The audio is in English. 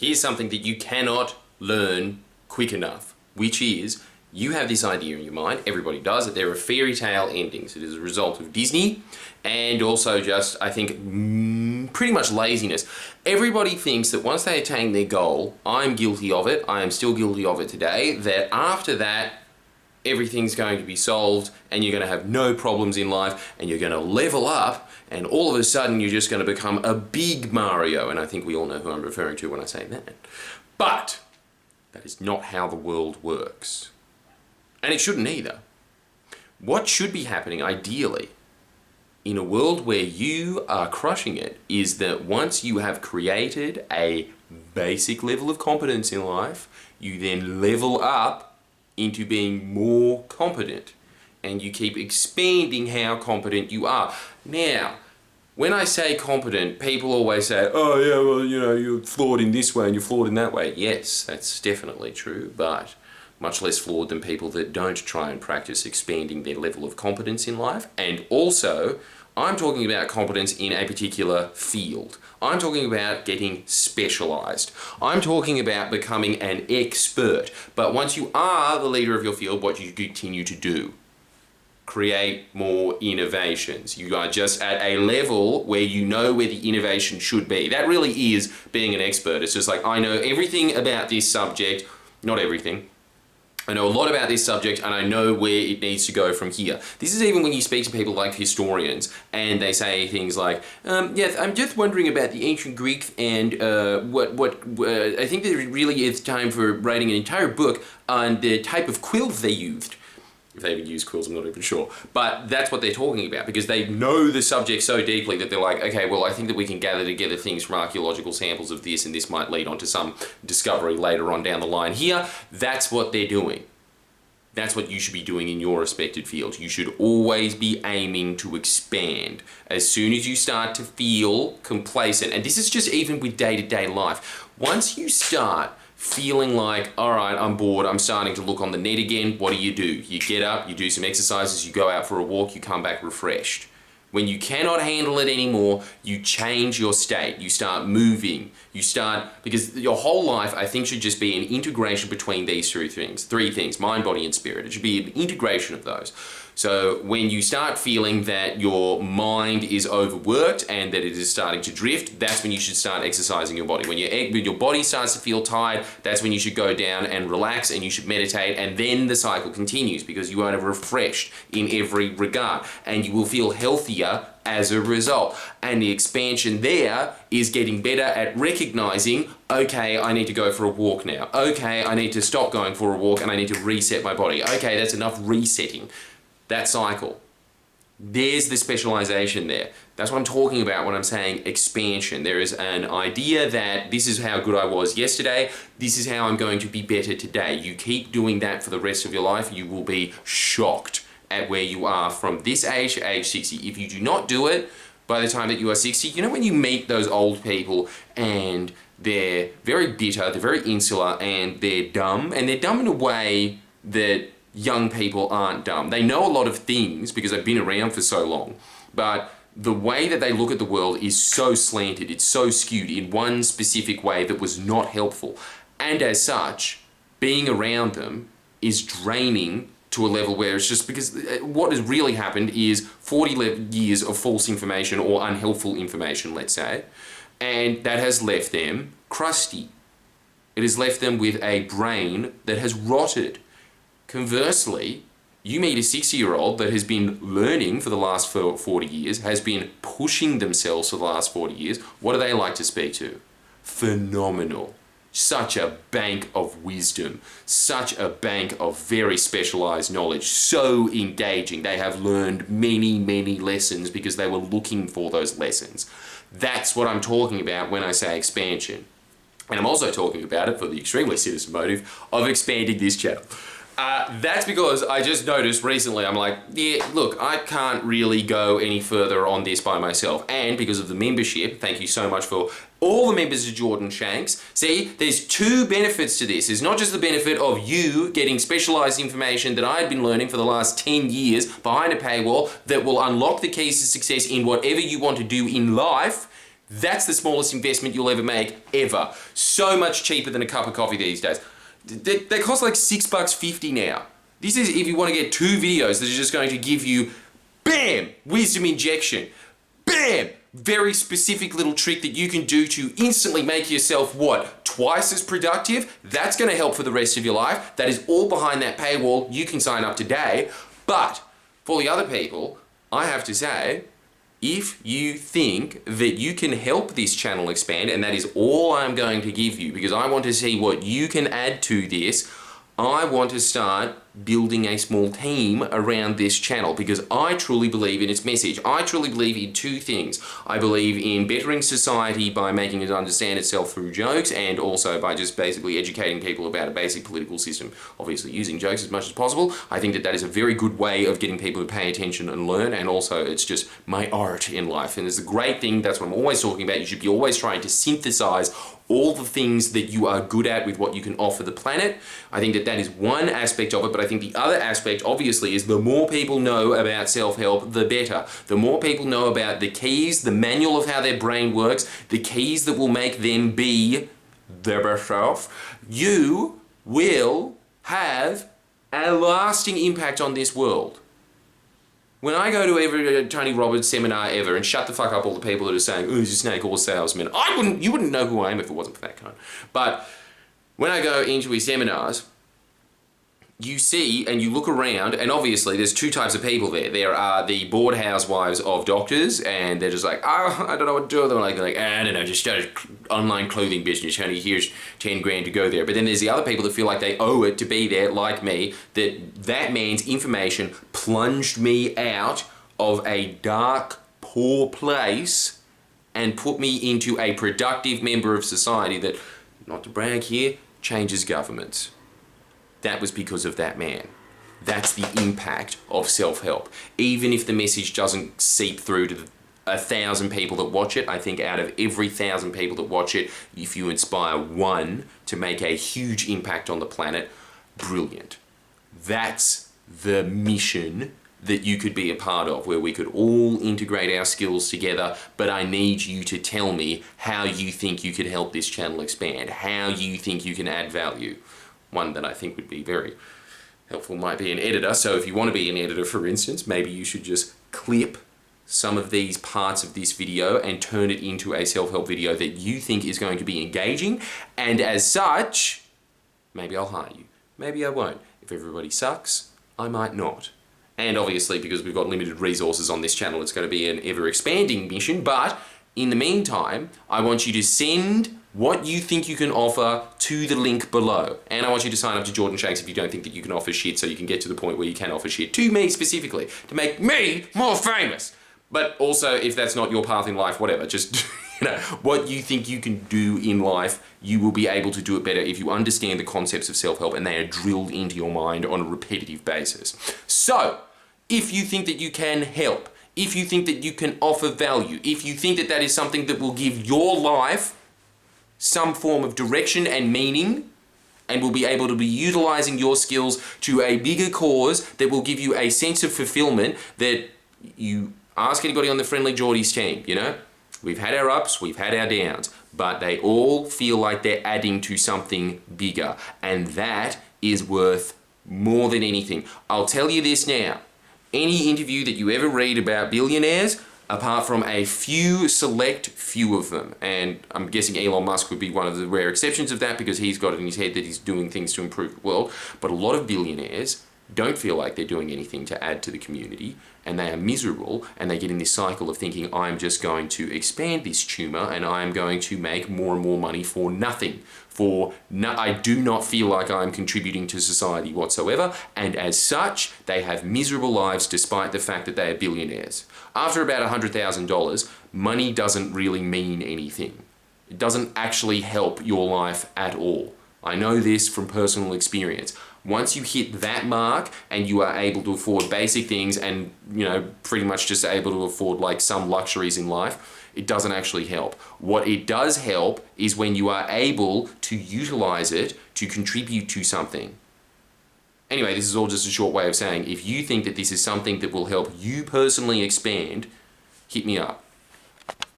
here's something that you cannot learn quick enough, which is you have this idea in your mind, everybody does, that there are fairy tale endings. It is a result of Disney and also just, I think, pretty much laziness. Everybody thinks that once they attain their goal, I'm guilty of it, I am still guilty of it today, that after that, everything's going to be solved and you're going to have no problems in life and you're going to level up and all of a sudden you're just going to become a big Mario. And I think we all know who I'm referring to when I say that. But that is not how the world works. And it shouldn't either. What should be happening ideally in a world where you are crushing it is that once you have created a basic level of competence in life, you then level up into being more competent. And you keep expanding how competent you are. Now, when I say competent, people always say, oh yeah, well, you know, you're flawed in this way and you're flawed in that way. Yes, that's definitely true, but much less flawed than people that don't try and practice expanding their level of competence in life. And also, I'm talking about competence in a particular field. I'm talking about getting specialized. I'm talking about becoming an expert. But once you are the leader of your field, what do you continue to do? Create more innovations. You are just at a level where you know where the innovation should be. That really is being an expert. It's just like, I know everything about this subject, not everything. I know a lot about this subject and I know where it needs to go from here. This is even when you speak to people like historians and they say things like, yes, I'm just wondering about the ancient Greeks and I think there really is time for writing an entire book on the type of quills they used. If they even use quills, I'm not even sure. But that's what they're talking about because they know the subject so deeply that they're like, okay, well, I think that we can gather together things from archaeological samples of this and this might lead on to some discovery later on down the line here. That's what they're doing. That's what you should be doing in your respected field. You should always be aiming to expand. As soon as you start to feel complacent, and this is just even with day-to-day life, once you start feeling like, all right, I'm bored, I'm starting to look on the net again, what do? You get up, you do some exercises, you go out for a walk, you come back refreshed. When you cannot handle it anymore, you change your state, you start moving, because your whole life, I think, should just be an integration between these three things, mind, body, and spirit. It should be an integration of those. So when you start feeling that your mind is overworked and that it is starting to drift, that's when you should start exercising your body. When your body starts to feel tired, that's when you should go down and relax and you should meditate, and then the cycle continues because you are refreshed in every regard and you will feel healthier as a result. And the expansion there is getting better at recognizing, okay, I need to go for a walk now. Okay, I need to stop going for a walk and I need to reset my body. Okay, that's enough resetting. That cycle. There's the specialization there. That's what I'm talking about when I'm saying expansion. There is an idea that this is how good I was yesterday, this is how I'm going to be better today. You keep doing that for the rest of your life, you will be shocked at where you are from this age to age 60. If you do not do it by the time that you are 60, you know when you meet those old people and they're very bitter, they're very insular, and they're dumb in a way that young people aren't dumb. They know a lot of things because they've been around for so long, but the way that they look at the world is so slanted, it's so skewed in one specific way that was not helpful. And as such, being around them is draining to a level where it's just because what has really happened is 40 years of false information or unhelpful information, let's say, and that has left them crusty. It has left them with a brain that has rotted. Conversely, you meet a 60-year-old that has been learning for the last 40 years, has been pushing themselves for the last 40 years. What do they like to speak to? Phenomenal. Such a bank of wisdom, such a bank of very specialized knowledge, so engaging. They have learned many, many lessons because they were looking for those lessons. That's what I'm talking about when I say expansion. And I'm also talking about it for the extremely citizen motive of expanding this channel. That's because I just noticed recently, I'm like, yeah, look, I can't really go any further on this by myself. And because of the membership, thank you so much for all the members of Jordan Shanks. See, there's two benefits to this. It's not just the benefit of you getting specialized information that I've been learning for the last 10 years behind a paywall that will unlock the keys to success in whatever you want to do in life. That's the smallest investment you'll ever make, ever. So much cheaper than a cup of coffee these days. They cost like $6.50 now. This is if you want to get 2 videos that are just going to give you, bam, wisdom injection. Bam! Very specific little trick that you can do to instantly make yourself, what, twice as productive? That's going to help for the rest of your life. That is all behind that paywall. You can sign up today. But for the other people, I have to say, if you think that you can help this channel expand, and that is all I'm going to give you, because I want to see what you can add to this, I want to start building a small team around this channel because I truly believe in its message. I truly believe in 2 things. I believe in bettering society by making it understand itself through jokes, and also by just basically educating people about a basic political system. Obviously using jokes as much as possible. I think that that is a very good way of getting people to pay attention and learn, and also it's just my art in life. And it's a great thing, that's what I'm always talking about. You should be always trying to synthesize all the things that you are good at with what you can offer the planet. I think that that is one aspect of it, but I think the other aspect, obviously, is the more people know about self-help, the better. The more people know about the keys, the manual of how their brain works, the keys that will make them be their best self, you will have a lasting impact on this world. When I go to every Tony Robbins seminar ever and shut the fuck up all the people that are saying, "Oh, he's a snake oil salesman," you wouldn't know who I am if it wasn't for that kind. But when I go into his seminars, you see and you look around, and obviously there's 2 types of people there. There are the bored housewives of doctors, and they're just like, "Oh, I don't know what to do." They're like, "I don't know, just start an online clothing business, honey, here's 10 grand to go there." But then there's the other people that feel like they owe it to be there, like me, that man's information plunged me out of a dark, poor place and put me into a productive member of society that, not to brag here, changes governments. That was because of that man. That's the impact of self-help. Even if the message doesn't seep through to 1,000 people that watch it, I think out of every 1,000 people that watch it, if you inspire 1 to make a huge impact on the planet, brilliant. That's the mission that you could be a part of, where we could all integrate our skills together, but I need you to tell me how you think you could help this channel expand, how you think you can add value. One that I think would be very helpful might be an editor. So if you want to be an editor, for instance, maybe you should just clip some of these parts of this video and turn it into a self-help video that you think is going to be engaging. And as such, maybe I'll hire you. Maybe I won't. If everybody sucks, I might not. And obviously, because we've got limited resources on this channel, it's going to be an ever-expanding mission. But in the meantime, I want you to send what you think you can offer to the link below. And I want you to sign up to Jordan Shanks if you don't think that you can offer shit, so you can get to the point where you can offer shit to me specifically, to make me more famous. But also, if that's not your path in life, whatever, just, you know, what you think you can do in life, you will be able to do it better if you understand the concepts of self-help and they are drilled into your mind on a repetitive basis. So, if you think that you can help, if you think that you can offer value, if you think that that is something that will give your life some form of direction and meaning, and will be able to be utilizing your skills to a bigger cause that will give you a sense of fulfillment, that you ask anybody on the Friendly Geordies team, you know, we've had our ups, we've had our downs, but they all feel like they're adding to something bigger, and that is worth more than anything. I'll tell you this now, any interview that you ever read about billionaires, apart from a select few of them, and I'm guessing Elon Musk would be one of the rare exceptions of that because he's got it in his head that he's doing things to improve the world, but a lot of billionaires don't feel like they're doing anything to add to the community, and they are miserable, and they get in this cycle of thinking, I'm just going to expand this tumor and I'm going to make more and more money for nothing. I do not feel like I'm contributing to society whatsoever, and as such, they have miserable lives despite the fact that they are billionaires. After about $100,000, money doesn't really mean anything. It doesn't actually help your life at all. I know this from personal experience. Once you hit that mark and you are able to afford basic things and, you know, pretty much just able to afford like some luxuries in life, it doesn't actually help. What it does help is when you are able to utilize it to contribute to something. Anyway, this is all just a short way of saying, if you think that this is something that will help you personally expand, hit me up.